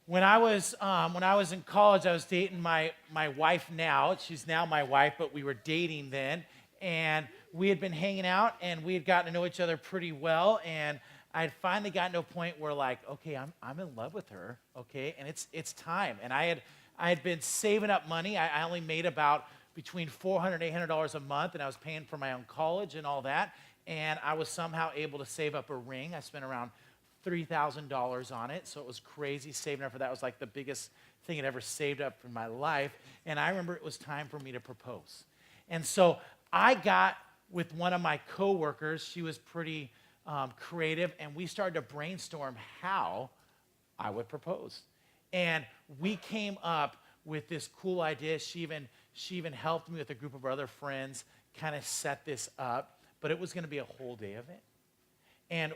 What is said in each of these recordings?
When I was in college, I was dating my wife now. She's now my wife, but we were dating then, and we had been hanging out, and we had gotten to know each other pretty well, and I had finally gotten to a point where like, okay, I'm in love with her, okay, and it's time. And I had been saving up money. I only made about between $400 and $800 a month, and I was paying for my own college and all that, and I was somehow able to save up a ring. I spent around $3,000 on it, so it was crazy saving up for that. It was like the biggest thing I'd ever saved up in my life, and I remember it was time for me to propose. And so I got with one of my coworkers. She was pretty creative, and we started to brainstorm how I would propose. And we came up with this cool idea. She even helped me with a group of our other friends kind of set this up, but it was going to be a whole day event. And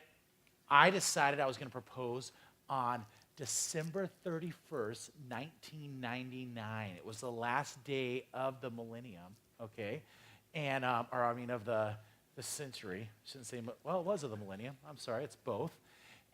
I decided I was going to propose on December 31st, 1999. It was the last day of the millennium, okay? And, of the century. Shouldn't say, well, it was of the millennium. I'm sorry, it's both.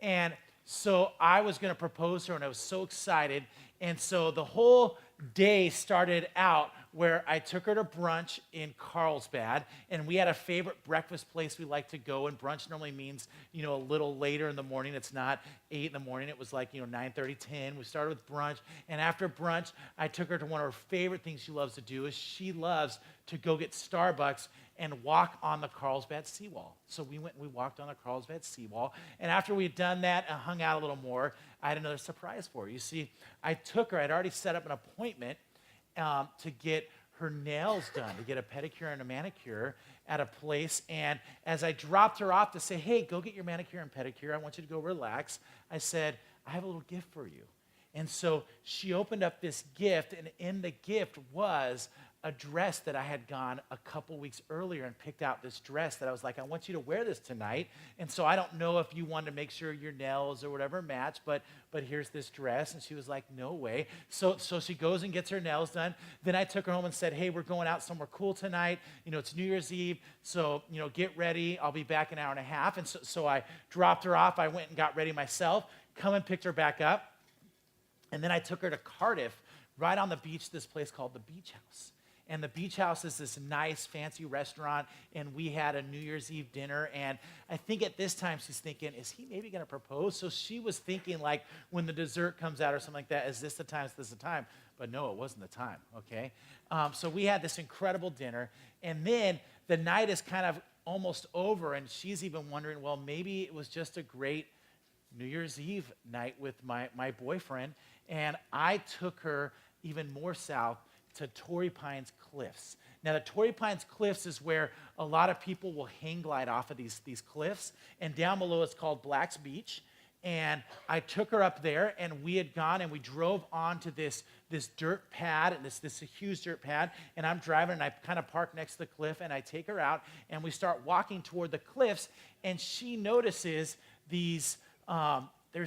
And so I was going to propose to her, and I was so excited. And so the whole day started out where I took her to brunch in Carlsbad, and we had a favorite breakfast place we like to go, and brunch normally means, a little later in the morning. It's not 8 in the morning. It was like, 9:30, 10. We started with brunch, and after brunch, I took her to one of her favorite things she loves to do is she loves to go get Starbucks and walk on the Carlsbad seawall. So we went and we walked on the Carlsbad seawall, and after we had done that and hung out a little more, I had another surprise for her. You see, I'd already set up an appointment to get her nails done, to get a pedicure and a manicure at a place. And as I dropped her off to say, hey, go get your manicure and pedicure, I want you to go relax, I said, I have a little gift for you. And so she opened up this gift, and in the gift was a dress that I had gone a couple weeks earlier and picked out this dress that I was like, I want you to wear this tonight. And so I don't know if you wanted to make sure your nails or whatever match, but here's this dress. And she was like, no way. So she goes and gets her nails done. Then I took her home and said, hey, we're going out somewhere cool tonight. It's New Year's Eve, so get ready. I'll be back in an hour and a half. And so I dropped her off. I went and got ready myself, come and picked her back up. And then I took her to Cardiff, right on the beach, this place called the Beach House. And the Beach House is this nice, fancy restaurant, and we had a New Year's Eve dinner, and I think at this time she's thinking, is he maybe going to propose? So she was thinking, like, when the dessert comes out or something like that, is this the time, is this the time? But no, it wasn't the time, okay? So we had this incredible dinner, and then the night is kind of almost over, and she's even wondering, well, maybe it was just a great New Year's Eve night with my boyfriend, and I took her even more south to Torrey Pines Cliffs. Now, the Torrey Pines Cliffs is where a lot of people will hang glide off of these cliffs, and down below it's called Black's Beach. And I took her up there, and we had gone, and we drove onto this dirt pad, and this huge dirt pad, and I'm driving, and I kind of park next to the cliff, and I take her out, and we start walking toward the cliffs, and she notices there's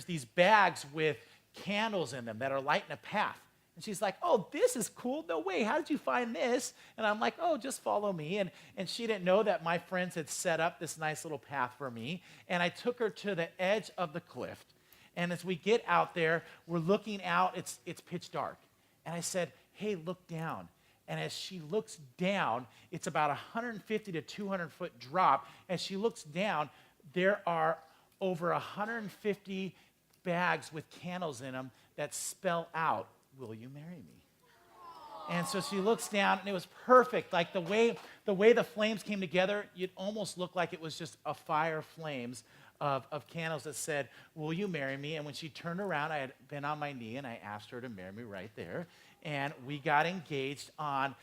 these bags with candles in them that are lighting a path. And she's like, oh, this is cool. No way. How did you find this? And I'm like, oh, just follow me. And she didn't know that my friends had set up this nice little path for me. And I took her to the edge of the cliff. And as we get out there, we're looking out. It's pitch dark. And I said, hey, look down. And as she looks down, it's about 150 to 200 foot drop. As she looks down, there are over 150 bags with candles in them that spell out, will you marry me? And so she looks down, and it was perfect. Like the way the flames came together, it almost looked like it was just a fire flames of candles that said, will you marry me? And when she turned around, I had been on my knee, and I asked her to marry me right there. And we got engaged on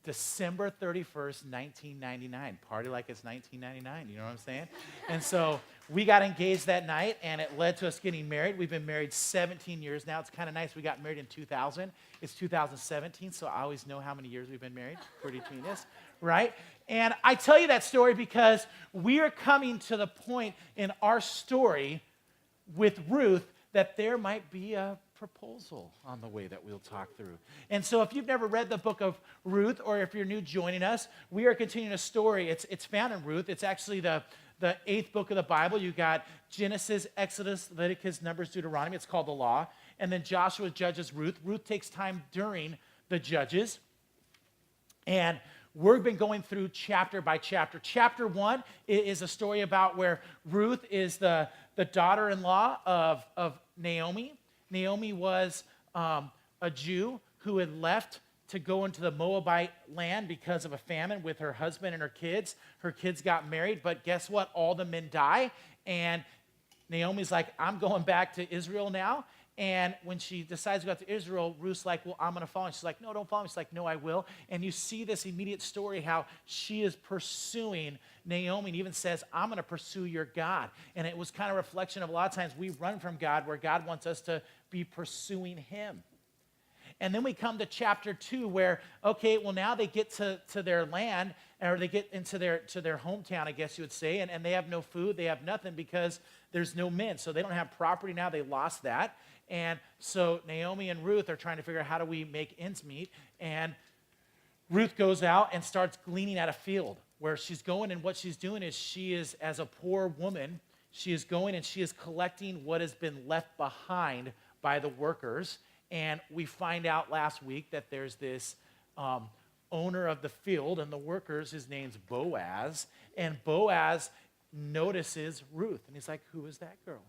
December 31st, 1999. Party like it's 1999, you know what I'm saying? And so we got engaged that night, and it led to us getting married. We've been married 17 years now. It's kind of nice. We got married in 2000. It's 2017, so I always know how many years we've been married. Pretty genius, right? And I tell you that story because we are coming to the point in our story with Ruth that there might be a proposal on the way that we'll talk through. And so if you've never read the book of Ruth, or if you're new joining us, we are continuing a story. It's found in Ruth. It's actually the the 8th book of the Bible. You got Genesis, Exodus, Leviticus, Numbers, Deuteronomy. It's called the Law. And then Joshua, Judges, Ruth. Ruth takes time during the Judges. And we've been going through chapter by chapter. Chapter 1 is a story about where Ruth is the daughter-in-law of Naomi. Naomi was a Jew who had left to go into the Moabite land because of a famine with her husband and her kids. Her kids got married, but guess what? All the men die. And Naomi's like, I'm going back to Israel now. And when she decides to go to Israel, Ruth's like, well, I'm going to follow. And she's like, no, don't follow me. She's like, no, I will. And you see this immediate story how she is pursuing Naomi and even says, I'm going to pursue your God. And it was kind of a reflection of a lot of times we run from God where God wants us to be pursuing him. And then we come to chapter 2 where, okay, well, now they get to their land, or they get into their hometown, I guess you would say, and they have no food, they have nothing because there's no men. So they don't have property now, they lost that. And so Naomi and Ruth are trying to figure out how do we make ends meet. And Ruth goes out and starts gleaning at a field where she's going, and what she's doing is she is, as a poor woman, she is going and she is collecting what has been left behind by the workers. And we find out last week that there's this owner of the field and the workers, his name's Boaz. And Boaz notices Ruth. And he's like, who is that girl?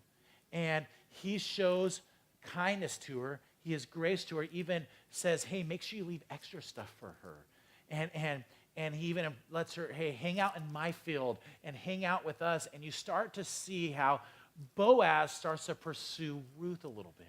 And he shows kindness to her. He has grace to her. Even says, hey, make sure you leave extra stuff for her. And he even lets her, hey, hang out in my field and hang out with us. And you start to see how Boaz starts to pursue Ruth a little bit.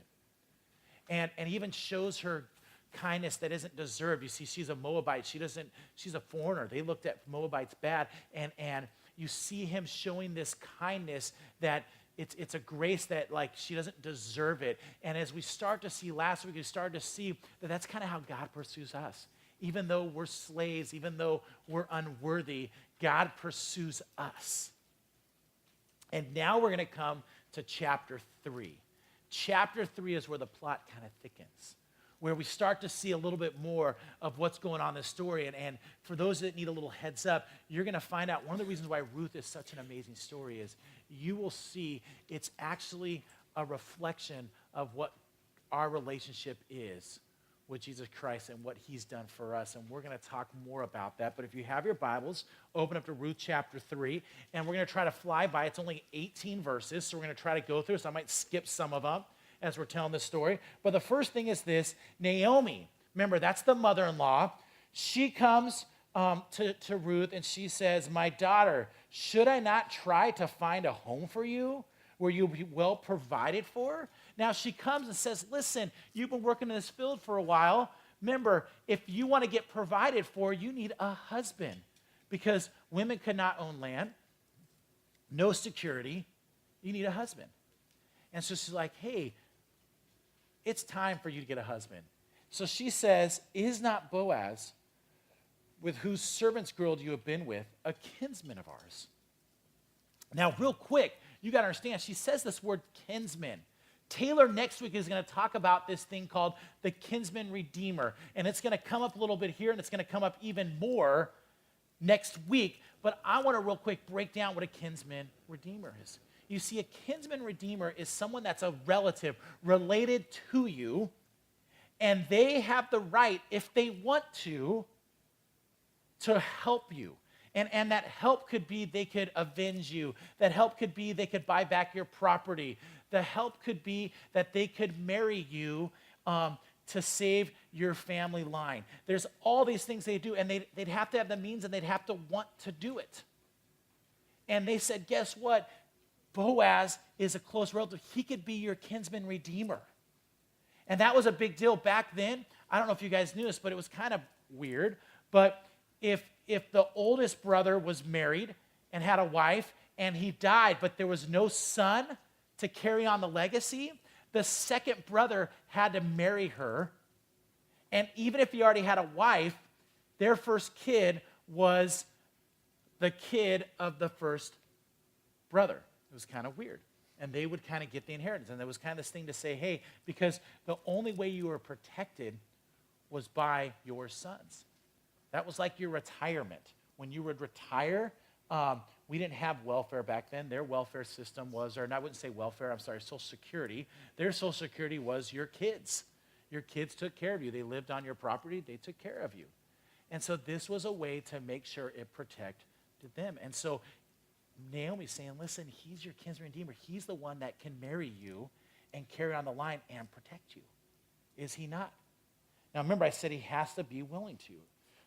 And even shows her kindness that isn't deserved. You see, she's a Moabite. She's a foreigner. They looked at Moabites bad. And you see him showing this kindness that it's a grace that, like, she doesn't deserve it. And as we start to see last week, we started to see that that's kind of how God pursues us. Even though we're slaves, even though we're unworthy, God pursues us. And now we're going to come to chapter 3. Chapter 3 is where the plot kind of thickens, where we start to see a little bit more of what's going on in this story. And for those that need a little heads up, you're going to find out one of the reasons why Ruth is such an amazing story is you will see it's actually a reflection of what our relationship is with Jesus Christ and what he's done for us. And we're going to talk more about that. But if you have your Bibles, open up to Ruth chapter 3. And we're going to try to fly by. It's only 18 verses, so we're going to try to go through. So I might skip some of them as we're telling this story. But the first thing is this. Naomi, remember, that's the mother-in-law. She comes to Ruth and she says, my daughter, should I not try to find a home for you where you'll be well provided for? Now she comes and says, listen, you've been working in this field for a while. Remember, if you want to get provided for, you need a husband because women could not own land, no security. You need a husband. And so she's like, hey, it's time for you to get a husband. So she says, is not Boaz, with whose servant's girl you have been with, a kinsman of ours? Now, real quick, you got to understand, she says this word kinsman. Taylor next week is going to talk about this thing called the kinsman redeemer. And it's going to come up a little bit here, and it's going to come up even more next week. But I want to real quick break down what a kinsman redeemer is. You see, a kinsman redeemer is someone that's a relative related to you, and they have the right, if they want to help you. And that help could be they could avenge you. That help could be they could buy back your property. The help could be that they could marry you to save your family line. There's all these things they do, and they'd have to have the means, and they'd have to want to do it. And they said, guess what? Boaz is a close relative. He could be your kinsman redeemer. And that was a big deal back then. I don't know if you guys knew this, but it was kind of weird. But if the oldest brother was married and had a wife and he died, but there was no son to carry on the legacy, the second brother had to marry her. And even if he already had a wife, their first kid was the kid of the first brother. It was kind of weird. And they would kind of get the inheritance. And there was kind of this thing to say, hey, because the only way you were protected was by your sons. That was like your retirement. When you would retire, We didn't have welfare back then. Their welfare system was, or I wouldn't say welfare, I'm sorry, Social Security. Their Social Security was your kids. Your kids took care of you. They lived on your property. They took care of you. And so this was a way to make sure it protected them. And so Naomi's saying, listen, he's your kinsman redeemer. He's the one that can marry you and carry on the line and protect you. Is he not? Now remember, I said he has to be willing to.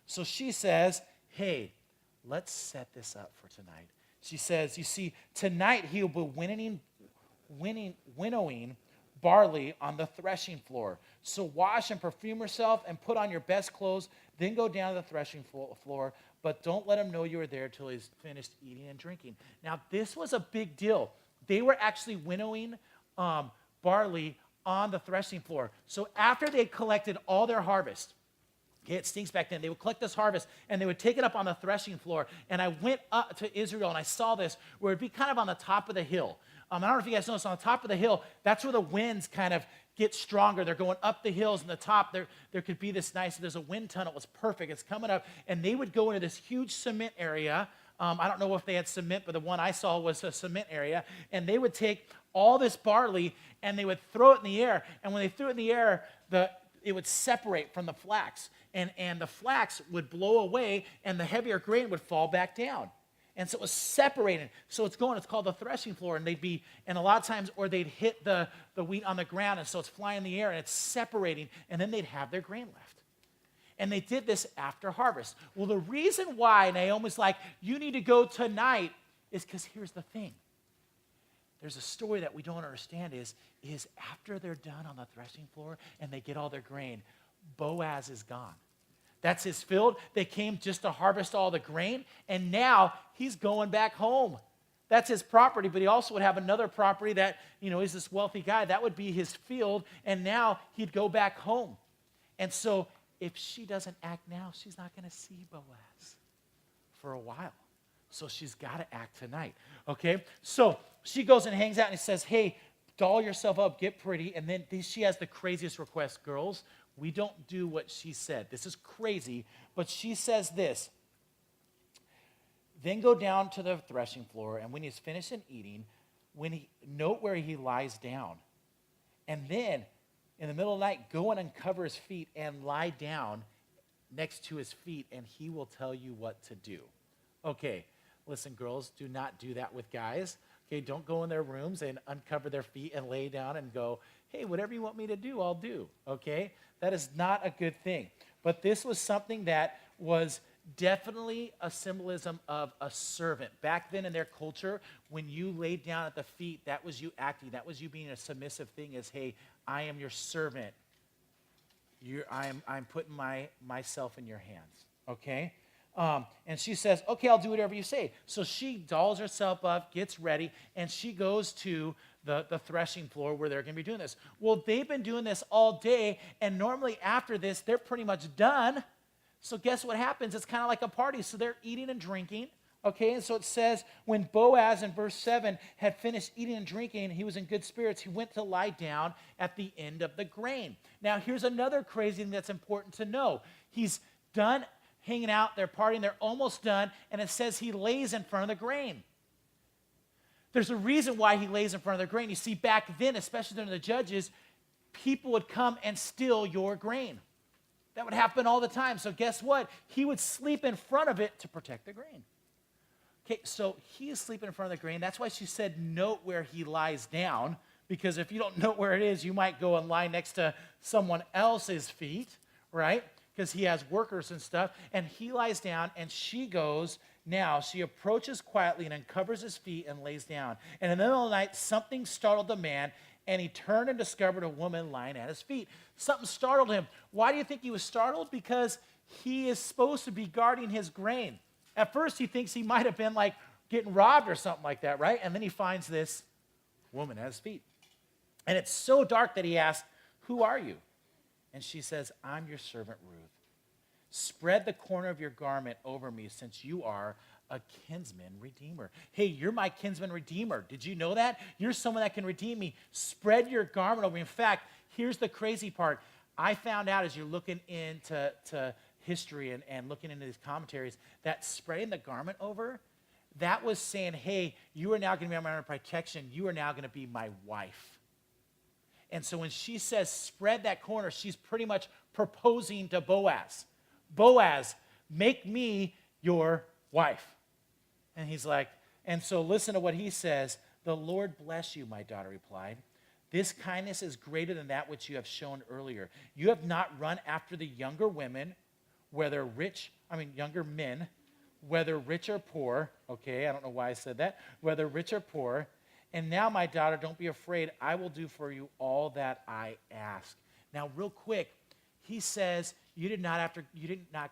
So she says, hey, let's set this up for tonight. She says, you see, tonight he'll be winnowing barley on the threshing floor. So wash and perfume yourself and put on your best clothes, then go down to the threshing floor, but don't let him know you were there till he's finished eating and drinking. Now, this was a big deal. They were actually winnowing barley on the threshing floor. So after they collected all their harvest, okay, it stinks back then. They would collect this harvest, and they would take it up on the threshing floor. And I went up to Israel, and I saw this, where it'd be kind of on the top of the hill. I don't know if you guys noticed, on the top of the hill, that's where the winds kind of get stronger. They're going up the hills, and the top, there could be this nice, there's a wind tunnel. It was perfect. It's coming up, and they would go into this huge cement area. I don't know if they had cement, but the one I saw was a cement area. And they would take all this barley, and they would throw it in the air. And when they threw it in the air, it would separate from the flax. And the flax would blow away, and the heavier grain would fall back down. And so it was separated. So it's called the threshing floor, and a lot of times, or they'd hit the wheat on the ground, and so it's flying in the air, and it's separating, and then they'd have their grain left. And they did this after harvest. Well, the reason why Naomi's like, you need to go tonight, is because here's the thing. There's a story that we don't understand is after they're done on the threshing floor and they get all their grain, Boaz is gone. That's his field. They came just to harvest all the grain, and now he's going back home. That's his property, but he also would have another property that, he's this wealthy guy. That would be his field, and now he'd go back home. And so if she doesn't act now, she's not going to see Boaz for a while. So she's got to act tonight, okay? So she goes and hangs out, and he says, hey, doll yourself up, get pretty, and then she has the craziest request. Girls, we don't do what she said. This is crazy, but she says this. Then go down to the threshing floor, and when he's finished and eating, note where he lies down. And then, in the middle of the night, go and uncover his feet and lie down next to his feet, and he will tell you what to do. Okay, listen, girls, do not do that with guys. Okay, don't go in their rooms and uncover their feet and lay down and go, hey, whatever you want me to do, I'll do, okay? That is not a good thing. But this was something that was definitely a symbolism of a servant. Back then in their culture, when you laid down at the feet, that was you acting. That was you being a submissive thing as, hey, I am your servant. I'm putting myself in your hands, okay? And she says, okay, I'll do whatever you say. So she dolls herself up, gets ready, and she goes to the threshing floor where they're going to be doing this. Well, they've been doing this all day, and normally after this, they're pretty much done. So guess what happens? It's kind of like a party. So they're eating and drinking, okay? And so it says, when Boaz in verse 7 had finished eating and drinking, he was in good spirits, he went to lie down at the end of the grain. Now, here's another crazy thing that's important to know. He's done hanging out, they're partying, they're almost done, and it says he lays in front of the grain. There's a reason why he lays in front of the grain. You see, back then, especially during the Judges, people would come and steal your grain. That would happen all the time. So guess what? He would sleep in front of it to protect the grain. Okay, so he is sleeping in front of the grain. That's why she said note where he lies down, because if you don't know where it is, you might go and lie next to someone else's feet, right? Because he has workers and stuff, and he lies down, and she goes, now she approaches quietly and uncovers his feet and lays down. And in the middle of the night, something startled the man, and he turned and discovered a woman lying at his feet. Something startled him. Why do you think he was startled? Because he is supposed to be guarding his grain. At first, he thinks he might have been like getting robbed or something like that, right? And then he finds this woman at his feet. And it's so dark that he asks, who are you? And she says, I'm your servant Ruth. Spread the corner of your garment over me, since you are a kinsman redeemer. Hey, you're my kinsman redeemer. Did you know that? You're someone that can redeem me. Spread your garment over me. In fact, here's the crazy part. I found out as you're looking into history and looking into these commentaries that spreading the garment over, that was saying, hey, you are now going to be under my protection. You are now going to be my wife. And so when she says spread that corner, she's pretty much proposing to Boaz. Boaz, make me your wife. And he's like, and so listen to what he says. The Lord bless you, my daughter replied. This kindness is greater than that which you have shown earlier. You have not run after the younger women, younger men, whether rich or poor. Okay, I don't know why I said that. Whether rich or poor. And now, my daughter, don't be afraid. I will do for you all that I ask. Now, real quick, he says you did not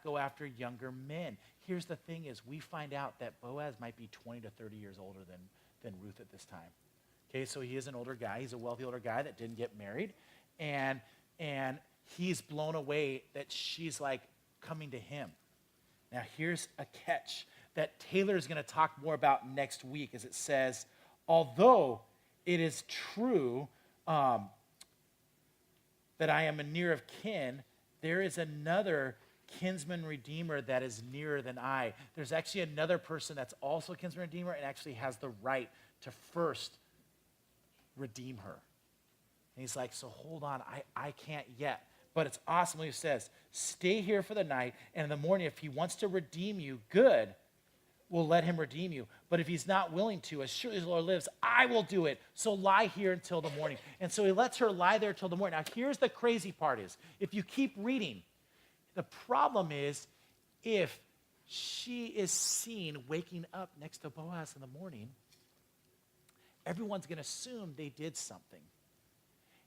go after younger men. Here's the thing is we find out that Boaz might be 20 to 30 years older than Ruth at this time. Okay, so he is an older guy. He's a wealthy older guy that didn't get married. And he's blown away that she's like coming to him. Now, here's a catch that Taylor is going to talk more about next week as it says, although it is true that I am a near of kin, there is another kinsman redeemer that is nearer than I. There's actually another person that's also a kinsman redeemer and actually has the right to first redeem her. And he's like, so hold on, I can't yet. But it's awesome what he says. Stay here for the night, and in the morning, if he wants to redeem you, good, we'll let him redeem you. But if he's not willing to, as surely as the Lord lives, I will do it. So lie here until the morning. And so he lets her lie there till the morning. Now, here's the crazy part is, if you keep reading, the problem is if she is seen waking up next to Boaz in the morning, everyone's going to assume they did something.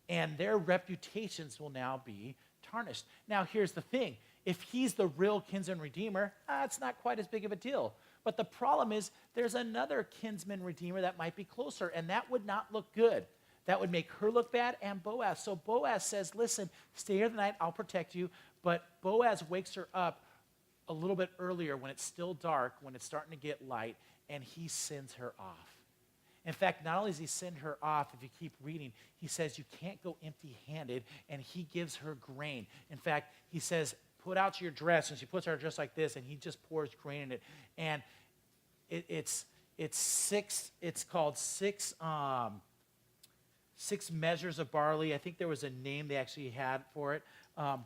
And their reputations will now be tarnished. Now, here's the thing. If he's the real kinsman redeemer, it's not quite as big of a deal. But the problem is there's another kinsman redeemer that might be closer, and that would not look good. That would make her look bad and Boaz. So Boaz says, listen, stay here tonight, I'll protect you. But Boaz wakes her up a little bit earlier when it's still dark, when it's starting to get light, and he sends her off. In fact, not only does he send her off, if you keep reading, he says you can't go empty-handed, and he gives her grain. In fact, he says, put out your dress, and she puts her dress like this, and he just pours grain in it. And it's called six measures of barley. I think there was a name they actually had for it,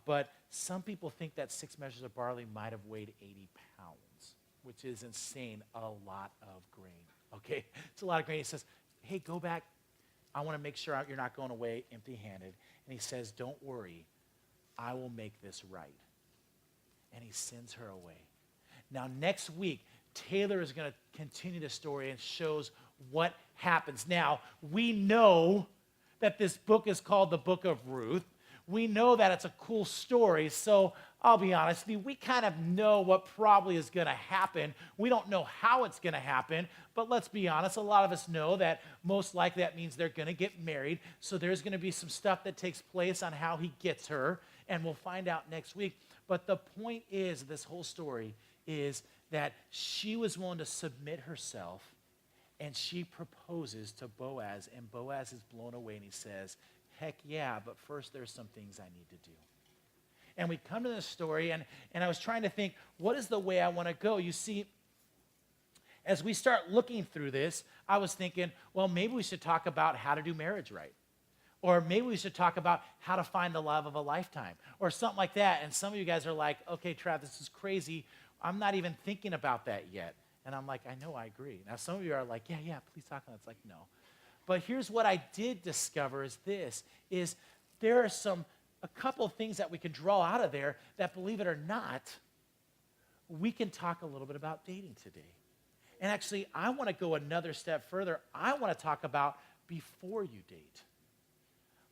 but some people think that 6 measures of barley might have weighed 80 pounds, which is insane, a lot of grain. Okay, it's a lot of grain. He says, hey, go back. I want to make sure you're not going away empty-handed. And he says, don't worry. I will make this right. And he sends her away. Now, next week, Taylor is going to continue the story and shows what happens. Now, we know that this book is called the Book of Ruth. We know that it's a cool story, so I'll be honest with you, we kind of know what probably is going to happen. We don't know how it's going to happen, but let's be honest, a lot of us know that most likely that means they're going to get married, so there's going to be some stuff that takes place on how he gets her, and we'll find out next week. But the point is, this whole story is that she was willing to submit herself, and she proposes to Boaz, and Boaz is blown away, and he says, heck yeah, but first there's some things I need to do. And we come to this story, and I was trying to think, what is the way I want to go? You see, as we start looking through this, I was thinking, well, maybe we should talk about how to do marriage right. Or maybe we should talk about how to find the love of a lifetime. Or something like that. And some of you guys are like, okay, Trav, this is crazy. I'm not even thinking about that yet. And I'm like, I know, I agree. Now, some of you are like, yeah, please talk about it. It's like, no. But here's what I did discover is there are a couple of things that we can draw out of there that, believe it or not, we can talk a little bit about dating today. And actually, I want to go another step further. I want to talk about before you date.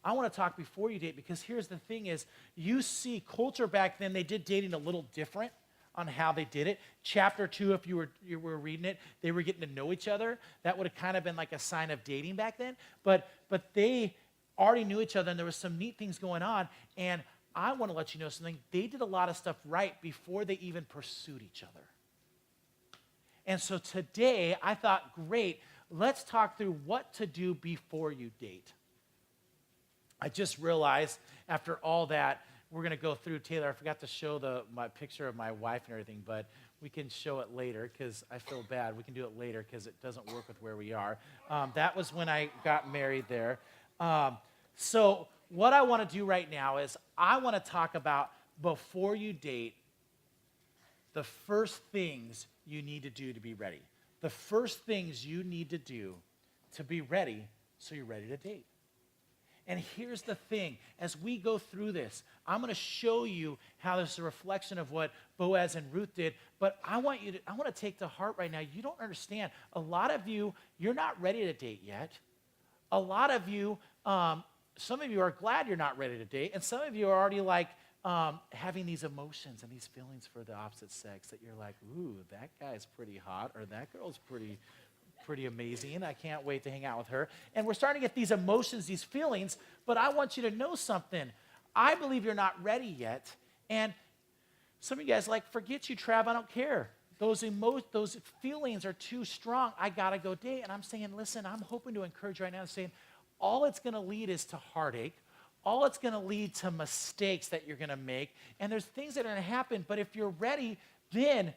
I want to talk before you date because here's the thing is, you see culture back then, they did dating a little different on how they did it. Chapter 2, if you were reading it, they were getting to know each other. That would have kind of been like a sign of dating back then. But they already knew each other, and there was some neat things going on. And I want to let you know something. They did a lot of stuff right before they even pursued each other. And so today, I thought, great, let's talk through what to do before you date. I just realized after all that, we're going to go through, Taylor, I forgot to show my picture of my wife and everything, but we can show it later because I feel bad. We can do it later because it doesn't work with where we are. That was when I got married there. So what I want to do right now is I want to talk about before you date, the first things you need to do to be ready. The first things you need to do to be ready so you're ready to date. And here's the thing. As we go through this, I'm going to show you how this is a reflection of what Boaz and Ruth did. But I want to take to heart right now, you don't understand. A lot of you, you're not ready to date yet. A lot of you, some of you are glad you're not ready to date. And some of you are already like having these emotions and these feelings for the opposite sex that you're like, ooh, that guy's pretty hot or that girl's pretty amazing. I can't wait to hang out with her. And we're starting to get these emotions, these feelings, but I want you to know something. I believe you're not ready yet. And some of you guys like, forget you, Trav, I don't care. Those feelings are too strong. I got to go date. And I'm saying, listen, I'm hoping to encourage right now and saying, all it's going to lead is to heartache. All it's going to lead to mistakes that you're going to make. And there's things that are going to happen. But if you're ready, then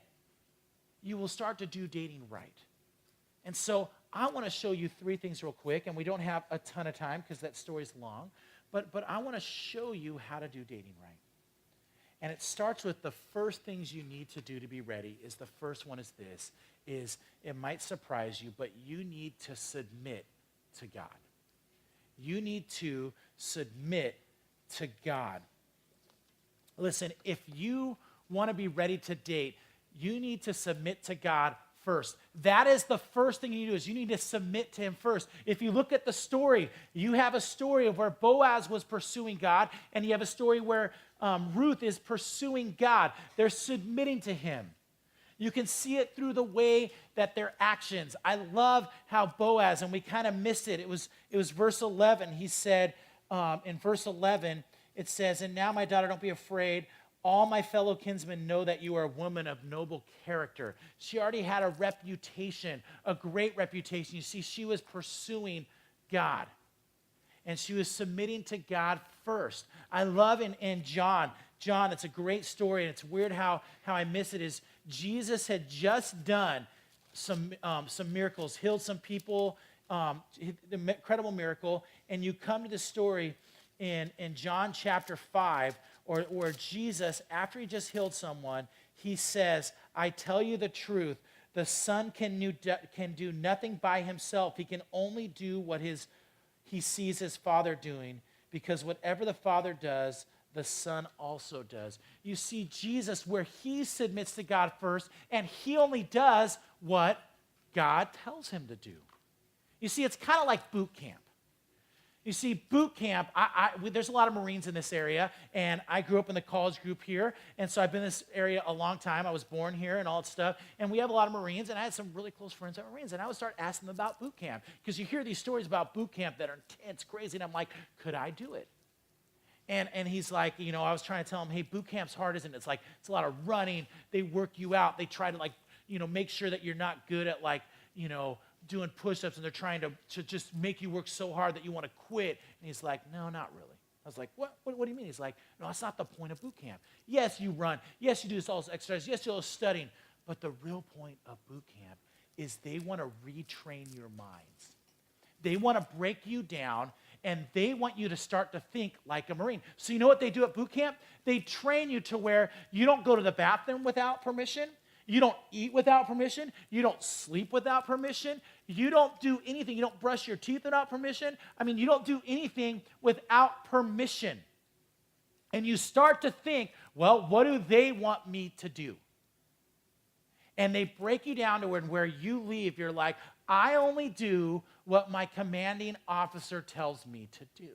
you will start to do dating right. And so I want to show you 3 things real quick, and we don't have a ton of time because that story's long, but I want to show you how to do dating right. And it starts with the first things you need to do to be ready is the first one is this, is it might surprise you, but you need to submit to God. You need to submit to God. Listen, if you want to be ready to date, you need to submit to God first. That is the first thing you do is you need to submit to him first. If you look at the story, you have a story of where Boaz was pursuing God, and you have a story where Ruth is pursuing God. They're submitting to him. You can see it through the way that their actions. I love how Boaz, and we kind of missed it. It was verse 11. He said, in verse 11, it says, "And now, my daughter, don't be afraid. All my fellow kinsmen know that you are a woman of noble character." She already had a reputation, a great reputation. You see, she was pursuing God. And she was submitting to God first. I love in John, it's a great story, and it's weird how I miss it, is Jesus had just done some miracles, healed some people, the incredible miracle, and you come to the story in John chapter 5, or Jesus, after he just healed someone, he says, "I tell you the truth, the Son can do nothing by himself. He can only do what he sees his Father doing, because whatever the Father does, the Son also does." You see Jesus where he submits to God first, and he only does what God tells him to do. You see, it's kind of like boot camp. You see, boot camp, there's a lot of Marines in this area, and I grew up in the college group here, and so I've been in this area a long time. I was born here and all that stuff, and we have a lot of Marines, and I had some really close friends that were Marines, and I would start asking them about boot camp, because you hear these stories about boot camp that are intense, crazy, and I'm like, could I do it? And he's like, I was trying to tell him, hey, boot camp's hard, isn't it? It's like, it's a lot of running. They work you out. They try to make sure that you're not good at doing push-ups, and they're trying to just make you work so hard that you want to quit. And he's like, no, not really. I was like, what do you mean? He's like, no, that's not the point of boot camp. Yes, you run. Yes, you do all this exercise. Yes, you do all this studying. But the real point of boot camp is they want to retrain your minds. They want to break you down, and they want you to start to think like a Marine. So you know what they do at boot camp? They train you to where you don't go to the bathroom without permission. You don't eat without permission. You don't sleep without permission. You don't do anything. You don't brush your teeth without permission. You don't do anything without permission. And you start to think, well, what do they want me to do? And they break you down to where you leave, you're like, I only do what my commanding officer tells me to do.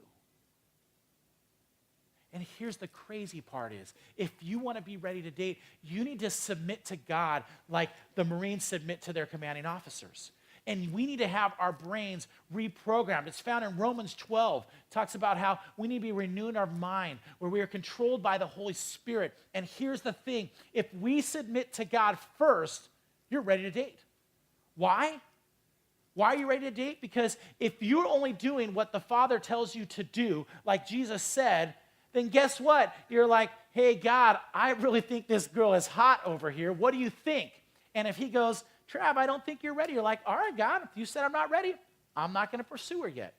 And here's the crazy part is, if you want to be ready to date, you need to submit to God like the Marines submit to their commanding officers. And we need to have our brains reprogrammed. It's found in Romans 12. It talks about how we need to be renewing our mind, where we are controlled by the Holy Spirit. And here's the thing. If we submit to God first, you're ready to date. Why? Why are you ready to date? Because if you're only doing what the Father tells you to do, like Jesus said, then guess what? You're like, hey, God, I really think this girl is hot over here. What do you think? And if he goes, Trav, I don't think you're ready. You're like, all right, God, if you said I'm not ready, I'm not going to pursue her yet.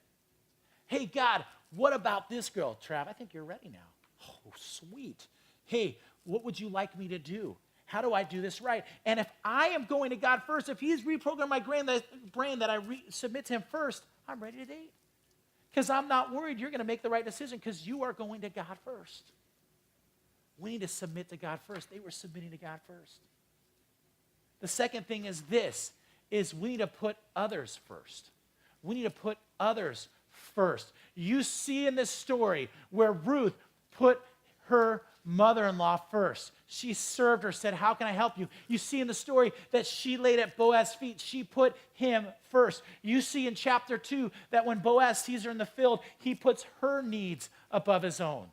Hey, God, what about this girl? Trav, I think you're ready now. Oh, sweet. Hey, what would you like me to do? How do I do this right? And if I am going to God first, if he's reprogrammed my brain that I submit to him first, I'm ready to date. Because I'm not worried you're going to make the right decision because you are going to God first. We need to submit to God first. They were submitting to God first. The second thing is this, is we need to put others first. We need to put others first. You see in this story where Ruth put her mother-in-law first. She served her, said, how can I help you? You see in the story that she laid at Boaz's feet. She put him first. You see in chapter 2 that when Boaz sees her in the field, he puts her needs above his own.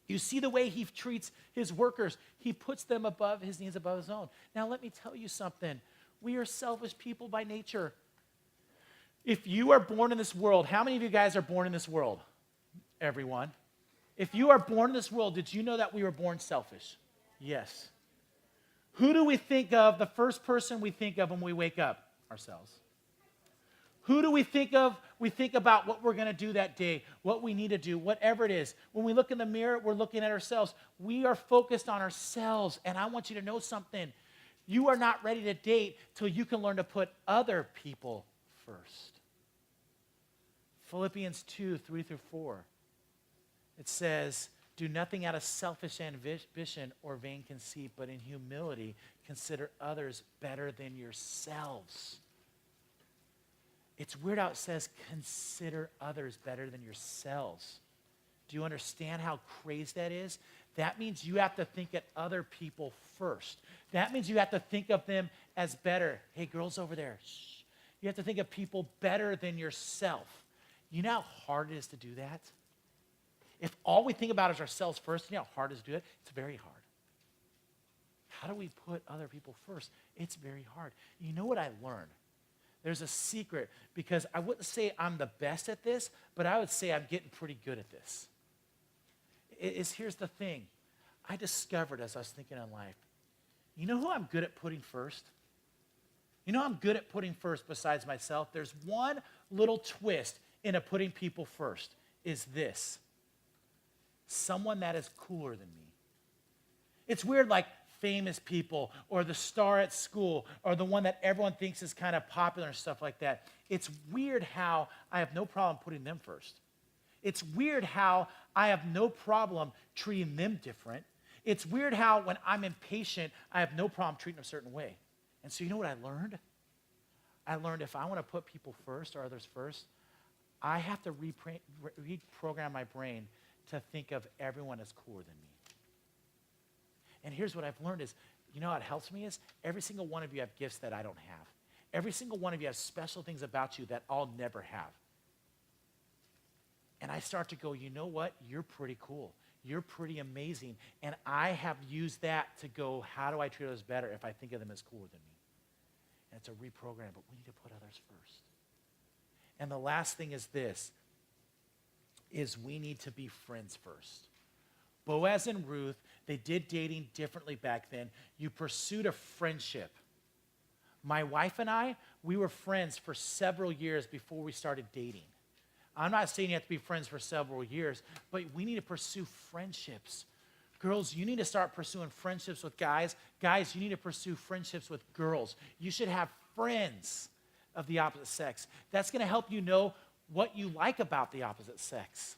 You see the way he treats his workers. He puts them above his needs, above his own. Now, let me tell you something. We are selfish people by nature. If you are born in this world, how many of you guys are born in this world? Everyone. If you are born in this world, did you know that we were born selfish? Yes. Who do we think of, the first person we think of when we wake up? Ourselves. Who do we think of? We think about what we're going to do that day, what we need to do, whatever it is. When we look in the mirror, we're looking at ourselves. We are focused on ourselves. And I want you to know something. You are not ready to date till you can learn to put other people first. Philippians 2, 3 through 4. It says, do nothing out of selfish ambition or vain conceit, but in humility consider others better than yourselves. It's weird how it says consider others better than yourselves. Do you understand how crazy that is? That means you have to think at other people first. That means you have to think of them as better. Hey, girls over there, shh. You have to think of people better than yourself. You know how hard it is to do that? If all we think about is ourselves first, you know how hard it is to do it? It's very hard. How do we put other people first? It's very hard. You know what I learned? There's a secret, because I wouldn't say I'm the best at this, but I would say I'm getting pretty good at this. Here's the thing. I discovered as I was thinking on life, you know who I'm good at putting first? You know who I'm good at putting first besides myself? There's one little twist into putting people first, is this. Someone that is cooler than me. It's weird, like famous people or the star at school or the one that everyone thinks is kind of popular and stuff like that. It's weird how I have no problem putting them first. It's weird how I have no problem treating them different. It's weird how when I'm impatient, I have no problem treating them a certain way. And so you know what I learned? I learned if I want to put people first or others first, I have to reprogram my brain to think of everyone as cooler than me. And here's what I've learned is, you know what helps me is, every single one of you have gifts that I don't have. Every single one of you has special things about you that I'll never have. And I start to go, you know what? You're pretty cool. You're pretty amazing. And I have used that to go, how do I treat others better if I think of them as cooler than me? And it's a reprogram, but we need to put others first. And the last thing is this, is we need to be friends first. Boaz and Ruth, they did dating differently back then. You pursued a friendship. My wife and I, we were friends for several years before we started dating. I'm not saying you have to be friends for several years, but we need to pursue friendships. Girls, you need to start pursuing friendships with guys. Guys, you need to pursue friendships with girls. You should have friends of the opposite sex. That's going to help you know what you like about the opposite sex.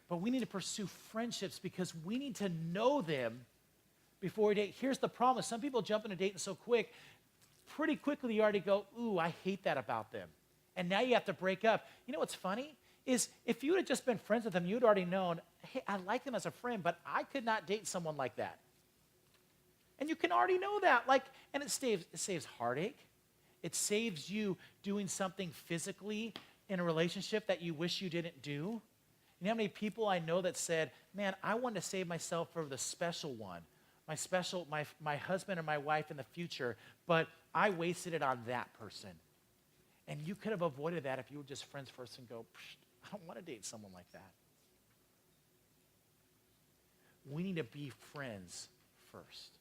But we need to pursue friendships because we need to know them before we date. Here's the problem. Some people jump into dating so quick, pretty quickly you already go, ooh, I hate that about them. And now you have to break up. You know what's funny? Is if you would have just been friends with them, you'd already known, hey, I like them as a friend, but I could not date someone like that. And you can already know that. And it saves heartache. It saves you doing something physically in a relationship that you wish you didn't do. You know how many people I know that said, man, I want to save myself for the special one, my husband or my wife in the future, but I wasted it on that person. And you could have avoided that if you were just friends first and go, I don't want to date someone like that. we need to be friends first.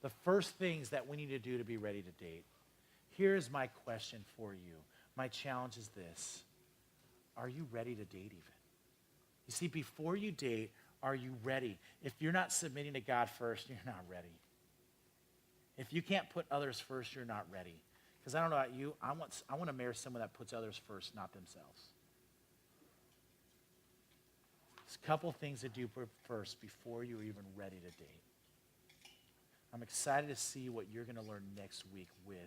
The first things that we need to do to be ready to date. Here's my question for you. My challenge is this. Are you ready to date even? You see, before you date, are you ready? If you're not submitting to God first, you're not ready. If you can't put others first, you're not ready. Because I don't know about you, I want to marry someone that puts others first, not themselves. There's a couple things to do first before you're even ready to date. I'm excited to see what you're going to learn next week with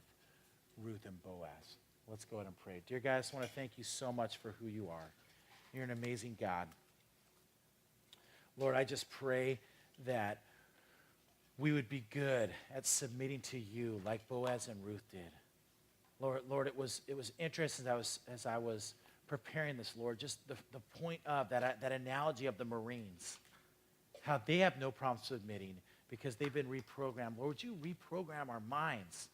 Ruth and Boaz. Let's go ahead and pray. Dear God, I just want to thank you so much for who you are. You're an amazing God. Lord, I just pray that we would be good at submitting to you like Boaz and Ruth did. Lord, it was interesting as I was preparing this, Lord, just the point of that analogy of the Marines, how they have no problem submitting because they've been reprogrammed. Lord, would you reprogram our minds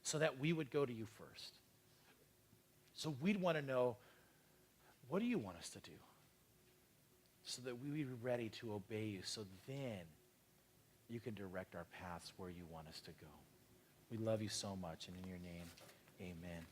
so that we would go to you first? So we'd want to know, what do you want us to do? So that we would be ready to obey you, so then you can direct our paths where you want us to go. We love you so much, and in your name, amen.